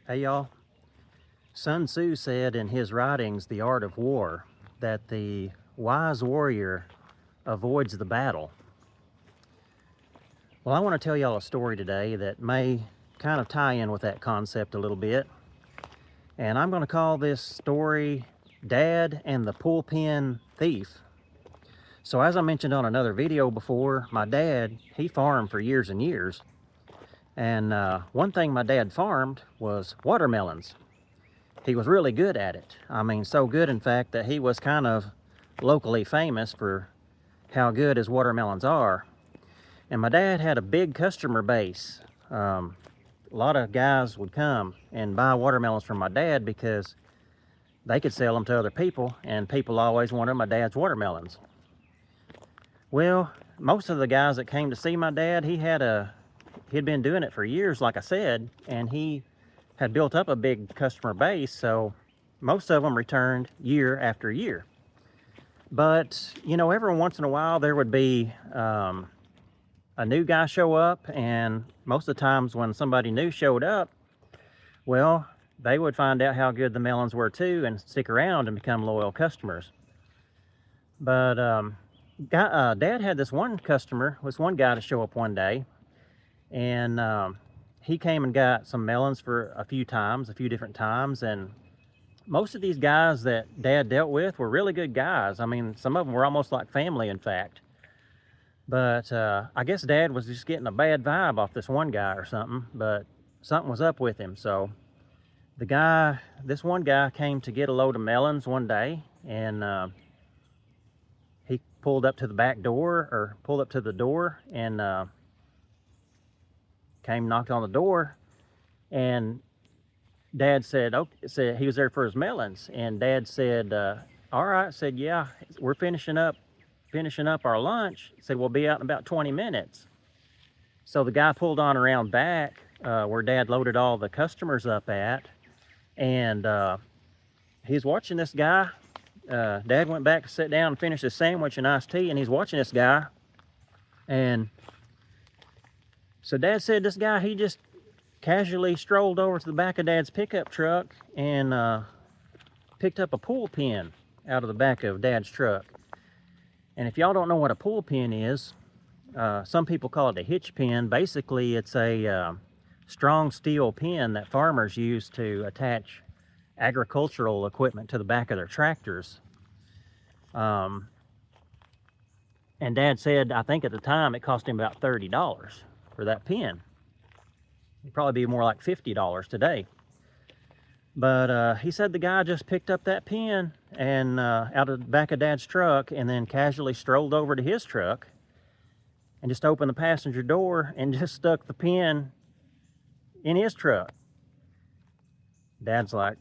Hey y'all, Sun Tzu said in his writings, The Art of War, that the wise warrior avoids the battle. Well, I want to tell y'all a story today that may kind of tie in with that concept a little bit. And I'm going to call this story Dad and the Pulpin Thief. So as I mentioned on another video before, my dad, he farmed for years and years. And one thing my dad farmed was watermelons. He was really good at it. I mean, so good, in fact, that he was kind of locally famous for how good his watermelons are. And my dad had a big customer base. A lot of guys would come and buy watermelons from my dad because they could sell them to other people, and people always wanted my dad's watermelons. Well, most of the guys that came to see my dad, he'd been doing it for years, like I said, and he had built up a big customer base, so most of them returned year after year. But, you know, every once in a while there would be a new guy show up, and most of the times when somebody new showed up, well, they would find out how good the melons were too and stick around and become loyal customers. But Dad had this one guy to show up one day, and he came and got some melons for a few different times, and most of these guys that Dad dealt with were really good guys. I mean, some of them were almost like family, in fact. But I guess Dad was just getting a bad vibe off this one guy or something, but something was up with him. So this one guy came to get a load of melons one day, and he pulled up to the door, and knocked on the door, and Dad said he was there for his melons, and Dad said, all right. Said, yeah, we're finishing up our lunch. Said, we'll be out in about 20 minutes. So the guy pulled on around back where Dad loaded all the customers up at, and he's watching this guy. Dad went back to sit down and finish his sandwich and iced tea, and he's watching this guy. And so Dad said this guy, he just casually strolled over to the back of Dad's pickup truck and picked up a pull pin out of the back of Dad's truck. And if y'all don't know what a pull pin is, some people call it a hitch pin. Basically, it's a strong steel pin that farmers use to attach agricultural equipment to the back of their tractors. And Dad said, I think at the time it cost him about $30 for that pin. It'd probably be more like $50 today. But he said the guy just picked up that pin and out of the back of Dad's truck, and then casually strolled over to his truck and just opened the passenger door and just stuck the pin in his truck. Dad's like,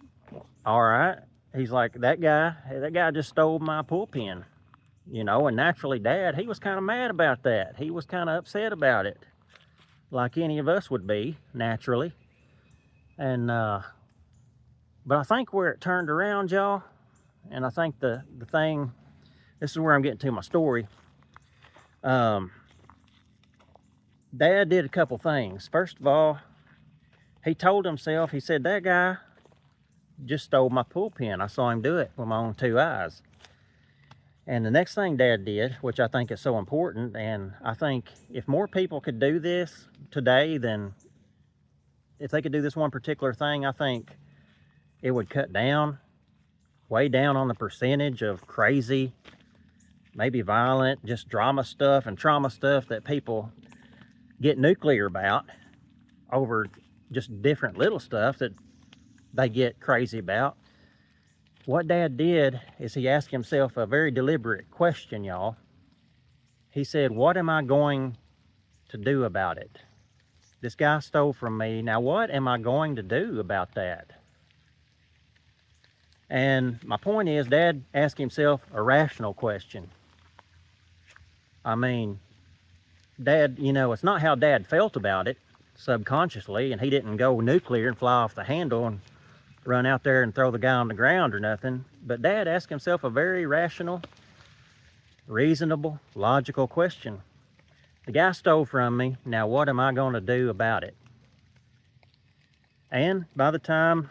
all right. He's like, that guy just stole my pull pin, you know. And naturally, Dad, he was kind of mad about that. He was kind of upset about it, like any of us would be, naturally. And but I think where it turned around, y'all, and I think the thing, this is where I'm getting to my story. Dad did a couple things. First of all, he told himself, he said, that guy just stole my pull pin. I saw him do it with my own two eyes. And the next thing Dad did, which I think is so important, and I think if more people could do this today, then if they could do this one particular thing, I think it would cut down, way down on the percentage of crazy, maybe violent, just drama stuff and trauma stuff that people get nuclear about over just different little stuff that they get crazy about. What Dad did is he asked himself a very deliberate question, y'all. He said, what am I going to do about it? This guy stole from me. Now, what am I going to do about that? And my point is, Dad asked himself a rational question. I mean, Dad, you know, it's not how Dad felt about it subconsciously, and he didn't go nuclear and fly off the handle and run out there and throw the guy on the ground or nothing. But Dad asked himself a very rational, reasonable, logical question. The guy stole from me. Now what am I going to do about it? And by the time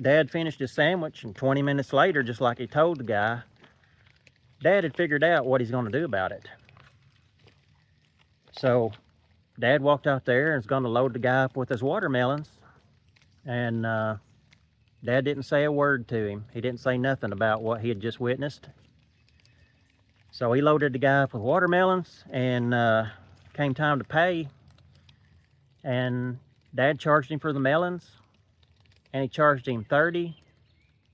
Dad finished his sandwich, and 20 minutes later, just like he told the guy, Dad had figured out what he's going to do about it. So Dad walked out there and was going to load the guy up with his watermelons. And Dad didn't say a word to him. He didn't say nothing about what he had just witnessed. So he loaded the guy up with watermelons, and came time to pay. And Dad charged him for the melons, and he charged him $30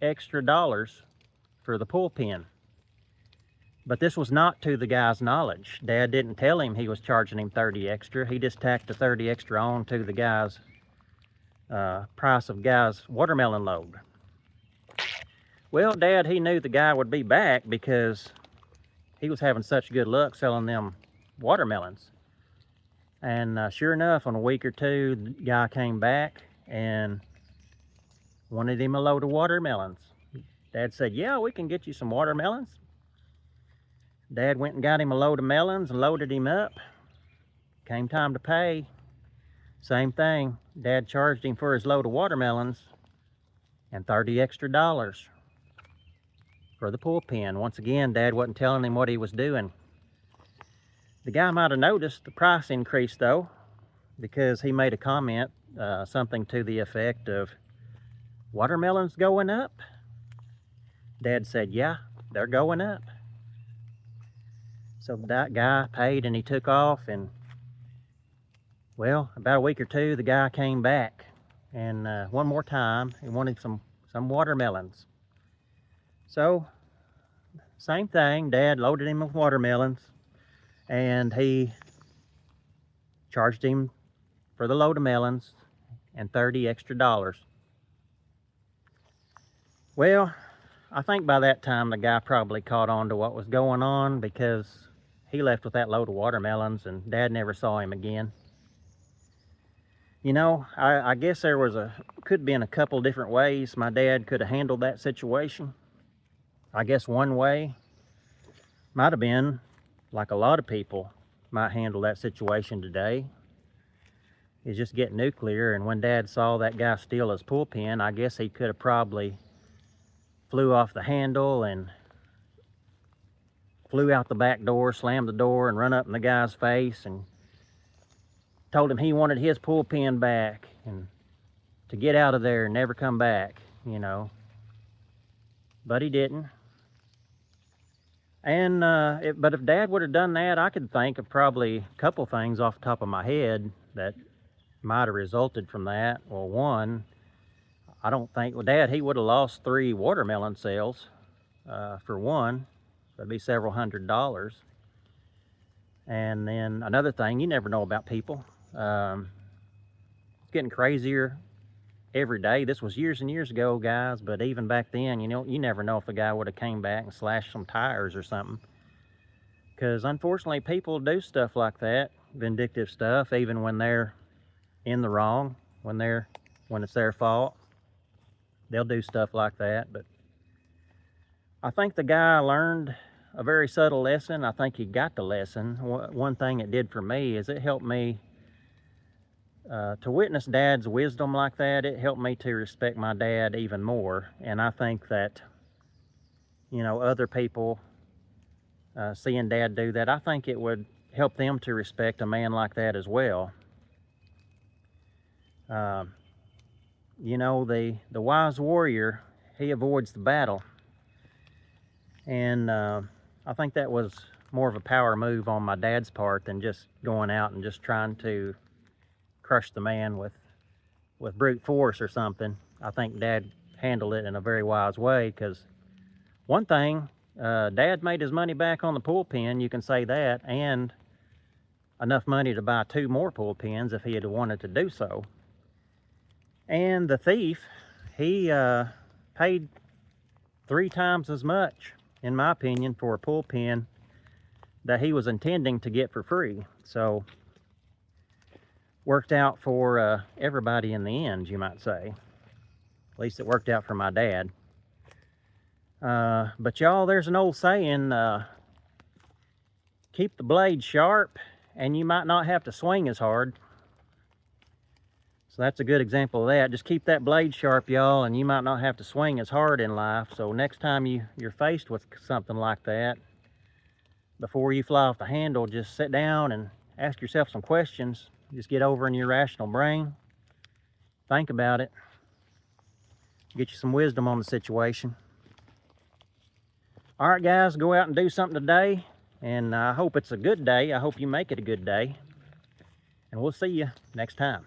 extra for the pull pin. But this was not to the guy's knowledge. Dad didn't tell him he was charging him 30 extra. He just tacked the 30 extra on to the guy's price of guy's watermelon load. Well, Dad, he knew the guy would be back because he was having such good luck selling them watermelons. And sure enough, in a week or two, the guy came back and wanted him a load of watermelons. Dad said, yeah, we can get you some watermelons. Dad went and got him a load of melons and loaded him up. Came time to pay. Same thing. Dad charged him for his load of watermelons and $30 extra for the pull pin. Once again, Dad wasn't telling him what he was doing. The guy might have noticed the price increase though, because he made a comment, something to the effect of, watermelons going up? Dad said, yeah, they're going up. So that guy paid and he took off, and well, about a week or two, the guy came back, and one more time, he wanted some watermelons. So, same thing, Dad loaded him with watermelons, and he charged him for the load of melons and $30 extra. Well, I think by that time the guy probably caught on to what was going on, because he left with that load of watermelons and Dad never saw him again. You know, I guess there could have been a couple different ways my dad could have handled that situation. I guess one way might have been, like a lot of people might handle that situation today, is just get nuclear. And when Dad saw that guy steal his pull pin, I guess he could have probably flew off the handle and flew out the back door, slammed the door, and run up in the guy's face and told him he wanted his pull pin back and to get out of there and never come back, you know. But he didn't. And but if Dad would have done that, I could think of probably a couple things off the top of my head that might have resulted from that. Well, one, I don't think, well, Dad, he would have lost 3 watermelon sales for one. That'd be several $100s. And then another thing, you never know about people. It's getting crazier every day. This was years and years ago, guys, but even back then, you know, you never know if the guy would have came back and slashed some tires or something. Because unfortunately, people do stuff like that, vindictive stuff, even when they're in the wrong, when it's their fault. They'll do stuff like that. But I think the guy learned a very subtle lesson. I think he got the lesson. One thing it did for me is it helped me to witness Dad's wisdom like that. It helped me to respect my dad even more. And I think that, you know, other people seeing Dad do that, I think it would help them to respect a man like that as well. You know, the wise warrior, he avoids the battle. And I think that was more of a power move on my dad's part than just going out and just trying to crush the man with brute force or something. I think Dad handled it in a very wise way, because one thing, Dad made his money back on the pull pin, you can say that, and enough money to buy 2 more pull pins if he had wanted to do so. And the thief, he paid 3 times as much, in my opinion, for a pull pin that he was intending to get for free. So worked out for everybody in the end, you might say. At least it worked out for my dad. But y'all, there's an old saying, keep the blade sharp and you might not have to swing as hard. So that's a good example of that. Just keep that blade sharp, y'all, and you might not have to swing as hard in life. So next time you're faced with something like that, before you fly off the handle, just sit down and ask yourself some questions. Just get over in your rational brain. Think about it. Get you some wisdom on the situation. All right, guys, go out and do something today. And I hope it's a good day. I hope you make it a good day. And we'll see you next time.